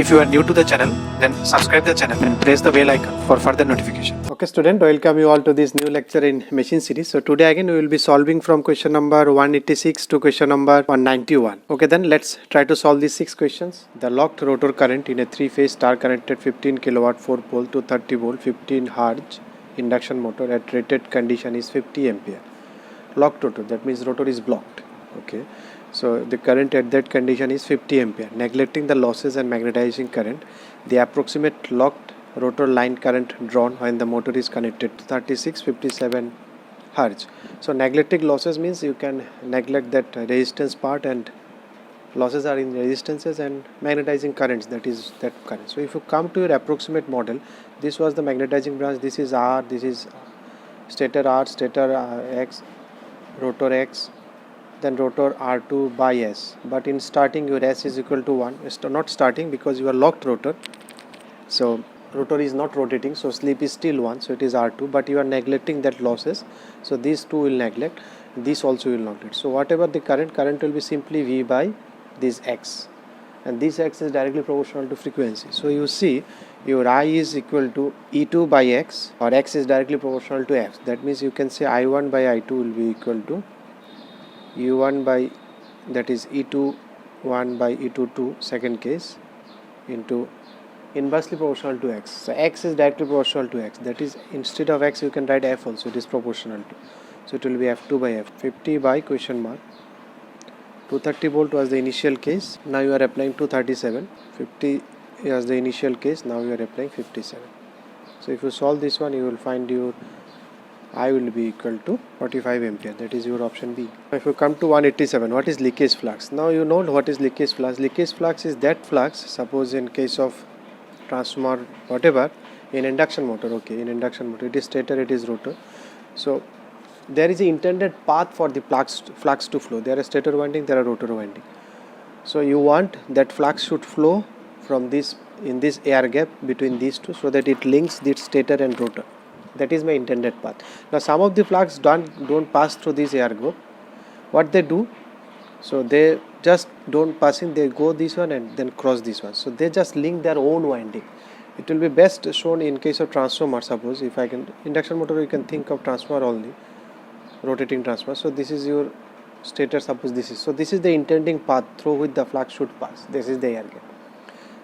If you are new to the channel, then subscribe the channel and press the bell icon for further notification. Okay student, welcome you all to this new lecture in machine series. So today again we will be solving from question number 186 to question number 191. Okay, then let's try to solve these 6 questions. The locked rotor current in a 3-phase star connected 15 kilowatt 4 pole to 30 volt 15 Hz induction motor at rated condition is 50 ampere. Locked rotor, that means rotor is blocked. Okay, so the current at that condition is 50 ampere. Neglecting the losses and magnetizing current, the approximate locked rotor line current drawn when the motor is connected to 36-57 Hz. So neglecting losses means you can neglect that resistance part, and losses are in resistances, and magnetizing currents, that is that current. So if you come to your approximate model, this was the magnetizing branch, this is R, this is stator R, stator X, rotor X, then rotor R2 by S. But in starting your S is equal to 1. It's not starting because you are locked rotor, so rotor is not rotating, so slip is still 1, so it is R2, but you are neglecting that losses, so these two will neglect, this also will neglect. So whatever the current will be simply V by this X, and this X is directly proportional to frequency. So you see your I is equal to E2 by X, or X is directly proportional to F. That means you can say I1 by I2 will be equal to U1 by, that is E2 1 by E2 second case, into inversely proportional to X. So X is directly proportional to X, that is instead of X you can write F also, it is proportional to, so it will be F2 by F. 50 by question mark 230 volt was the initial case, now you are applying 237. 50 was the initial case, now you are applying 57. So if you solve this one, you will find your I will be equal to 45 ampere, that is your option B. If you come to 187, what is leakage flux? Now you know what is leakage flux. Leakage flux is that flux, suppose in case of transformer whatever, in induction motor, okay, in induction motor it is stator, it is rotor, so there is an intended path for the flux to flow. There are stator winding, there are rotor winding, so you want that flux should flow from this, in this air gap between these two, so that it links the stator and rotor. That is my intended path. Now some of the flux don't pass through this air gap. What they do, so they just don't passing, they go this one and then cross this one, so they just link their own winding. It will be best shown in case of transformer. Suppose if I can, induction motor you can think of transformer only, rotating transformer. So this is your stator, suppose this is, so this is the intending path through which the flux should pass. This is the air gap.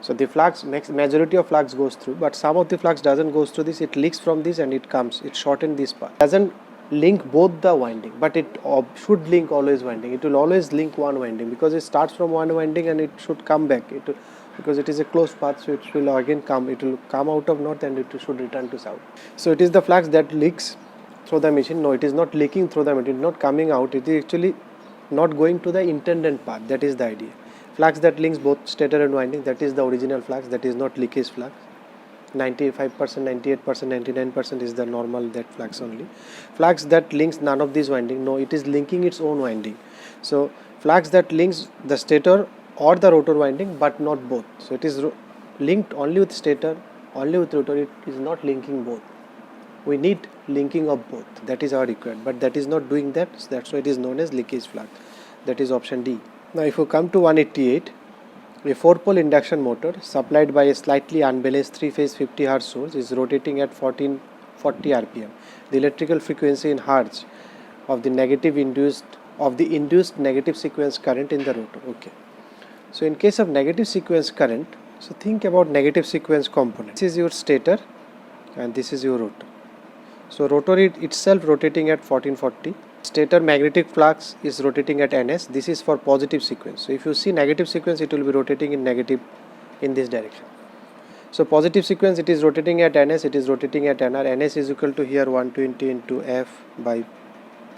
So the flux, majority of flux goes through, but some of the flux doesn't goes through this, it leaks from this and it comes, it shorten this part. Doesn't link both the winding, but it should link always winding. It will always link one winding because it starts from one winding and it should come back. Because it is a closed path, so it will again come, it will come out of north and it should return to south. So it is the flux that leaks through the machine. No, it is not leaking through the machine, it is not coming out, it is actually not going to the intended path. That is the idea. Flux that links both stator and winding, that is the original flux, that is not leakage flux. 95%, 98%, 99% is the normal, that flux only. Flux that links none of these winding, no, it is linking its own winding. So flux that links the stator or the rotor winding, but not both. So it is linked only with stator, only with rotor, it is not linking both. We need linking of both, that is our required, but that is not doing that, so that's why it is known as leakage flux. That is option D. Now if you come to 188, a 4-pole induction motor supplied by a slightly unbalanced 3-phase 50 Hz source is rotating at 1440 rpm. The electrical frequency in Hz of the induced negative sequence current in the rotor. Okay. So in case of negative sequence current, so think about negative sequence component. This is your stator and this is your rotor. So rotor itself rotating at 1440. Stator magnetic flux is rotating at ns. This is for positive sequence. So if you see negative sequence, it will be rotating in negative in this direction. So positive sequence, it is rotating at ns, it is rotating at nr. Ns is equal to here 120 into f by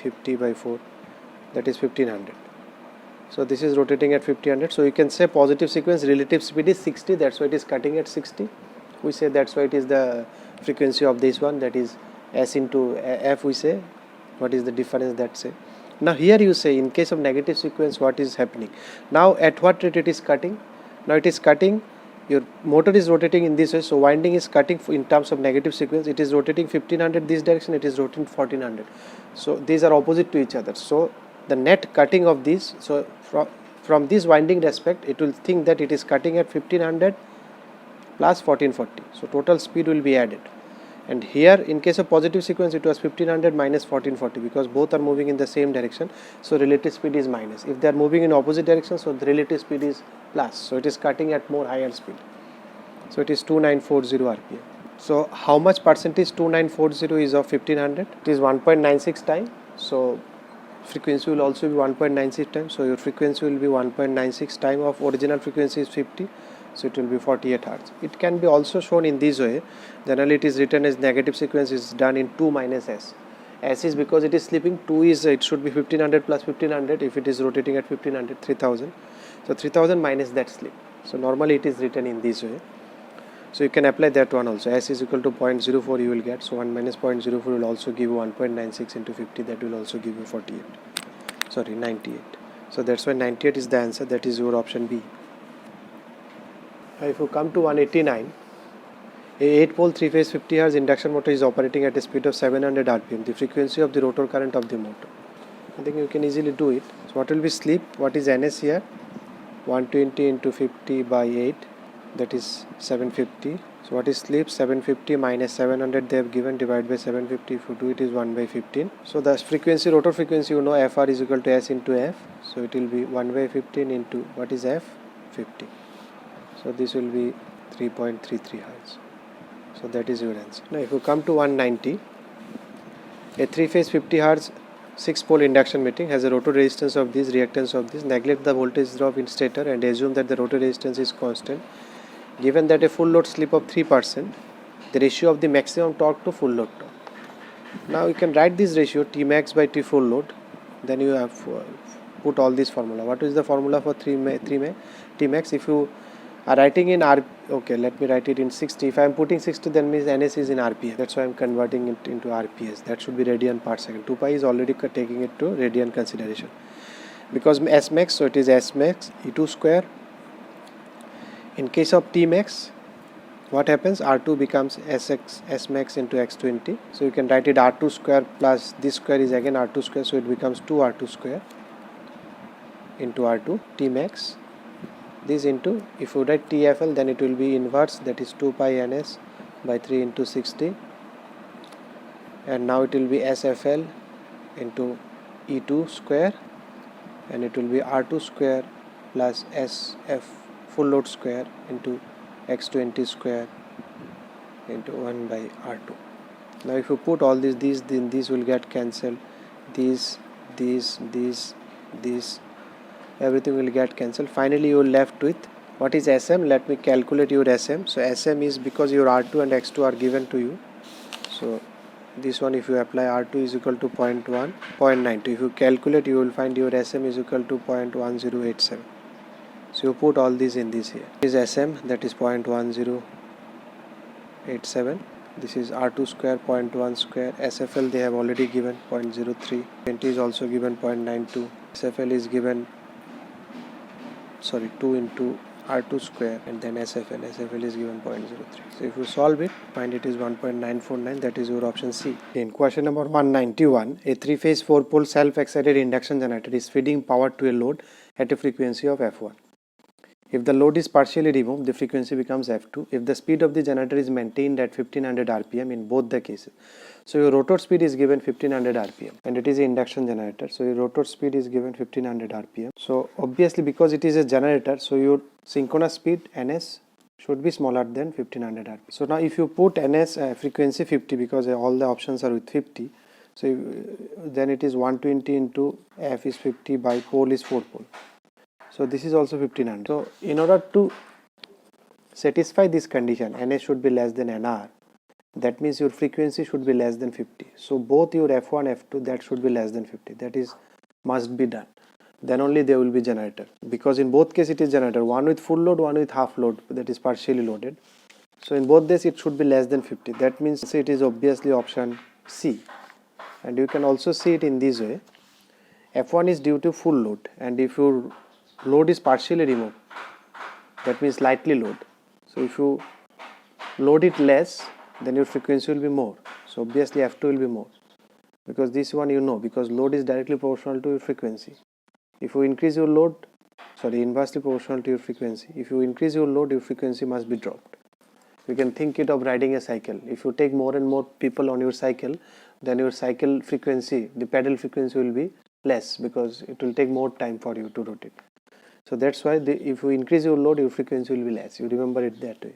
50 by 4, that is 1500. So this is rotating at 1500. So you can say positive sequence relative speed is 60, that's why it is cutting at 60. We say that's why it is the frequency of this one, that is s into f. We say what is the difference, that say. Now here you say in case of negative sequence, what is happening? Now at what rate it is cutting? Now it is cutting, your motor is rotating in this way, so winding is cutting in terms of negative sequence. It is rotating 1500 this direction, it is rotating 1400. So these are opposite to each other. So the net cutting of these, so from this winding respect, it will think that it is cutting at 1500 plus 1440. So total speed will be added. And here in case of positive sequence it was 1500 minus 1440 because both are moving in the same direction, so relative speed is minus. If they are moving in opposite direction, so the relative speed is plus, so it is cutting at more higher speed. So it is 2940 rpm. So how much percentage 2940 is of 1500? It is 1.96 time, so frequency will also be 1.96 times, so your frequency will be 1.96 time of original frequency is 50, so it will be 48 hertz. It can be also shown in this way. Generally it is written as negative sequence is done in 2 minus s. S is because it is slipping, 2 is it should be 1500 plus 1500, if it is rotating at 1500, 3000, so 3000 minus that slip. So normally it is written in this way. So you can apply that one also. S is equal to 0.04 you will get, so 1 minus 0.04 will also give you 1.96 into 50, that will also give you 98. So that's why 98 is the answer, that is your option B. If you come to 189, a 8 pole 3 phase 50 Hz induction motor is operating at a speed of 700 rpm. The frequency of the rotor current of the motor. I think you can easily do it. So what will be slip? What is NS here? 120 into 50 by 8, that is 750. So what is slip? 750 minus 700 they have given, divided by 750. If you do it is 1 by 15. So the frequency, rotor frequency, you know FR is equal to S into F. So it will be 1 by 15 into what is F? 50. So this will be 3.33 Hz. So that is your answer. Now if you come to 190, a 3 phase 50 Hz 6 pole induction machine has a rotor resistance of this, reactance of this. Neglect the voltage drop in stator and assume that the rotor resistance is constant. Given that a full load slip of 3%, the ratio of the maximum torque to full load torque. Now you can write this ratio T max by T full load. Then you have put all this formula. What is the formula for T max? If you are writing in okay, let me write it in 60. If I am putting 60, then means NS is in RPM. That's why I am converting it into RPS. That should be radian per second. 2 pi is already taking it to radian consideration. Because S max, so it is S max E2 square. In case of T max, what happens? R2 becomes S max into X20. So you can write it R2 square plus this square is again R2 square. So it becomes 2 R2 square into R2 T max. This into, if you write TFL, then it will be inverse, that is 2 pi NS by 3 into 60. And now it will be SFL into E2 square, and it will be R2 square plus SF full load square into X20 square into 1 by R2. Now if you put all these, then these will get cancelled. These, everything will get cancelled. Finally you are left with what is SM. Let me calculate your SM. So SM is, because your R2 and X2 are given to you, so this one if you apply R2 is equal to 0.92. If you calculate, you will find your SM is equal to 0.1087. So you put all these in this here. This is SM, that is 0.1087. This is R2 square 0.1 square. SFL they have already given 0.03. 20 is also given 0.92. SFL is given 2 into R2 square, and then SFL is given 0.03. So if you solve it, find it is 1.949, that is your option C. In question number 191, a 3 phase 4 pole self excited induction generator is feeding power to a load at a frequency of F1. If the load is partially removed, the frequency becomes F2. If the speed of the generator is maintained at 1500 rpm in both the cases. So your rotor speed is given 1500 rpm and it is an induction generator. So your rotor speed is given 1500 rpm. So obviously because it is a generator, so your synchronous speed NS should be smaller than 1500 rpm. So now if you put NS frequency 50, because all the options are with 50, so then it is 120 into F is 50 by pole is 4 pole. So this is also 1500. So in order to satisfy this condition, NS should be less than NR. That means your frequency should be less than 50. So both your F1, F2, that should be less than 50. That is must be done. Then only there will be generator. Because in both cases it is generator. One with full load, one with half load, that is partially loaded. So in both this it should be less than 50. That means it is obviously option C. And you can also see it in this way. F1 is due to full load, and if your load is partially removed, that means lightly load. So if you load it less, then your frequency will be more. So obviously F2 will be more, because this one you know, because load is directly proportional to your frequency. If you increase your load, inversely proportional to your frequency. If you increase your load, your frequency must be dropped. You can think it of riding a cycle. If you take more and more people on your cycle, then your cycle frequency, the pedal frequency will be less because it will take more time for you to rotate. So that's why if you increase your load, your frequency will be less. You remember it that way.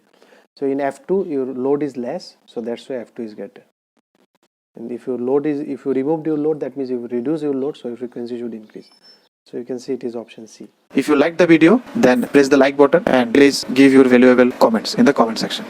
So in F2 your load is less, so that's why F2 is greater. And if you removed your load, that means if you reduce your load, so your frequency should increase. So you can see it is option C. If you like the video, then press the like button and please give your valuable comments in the comment section.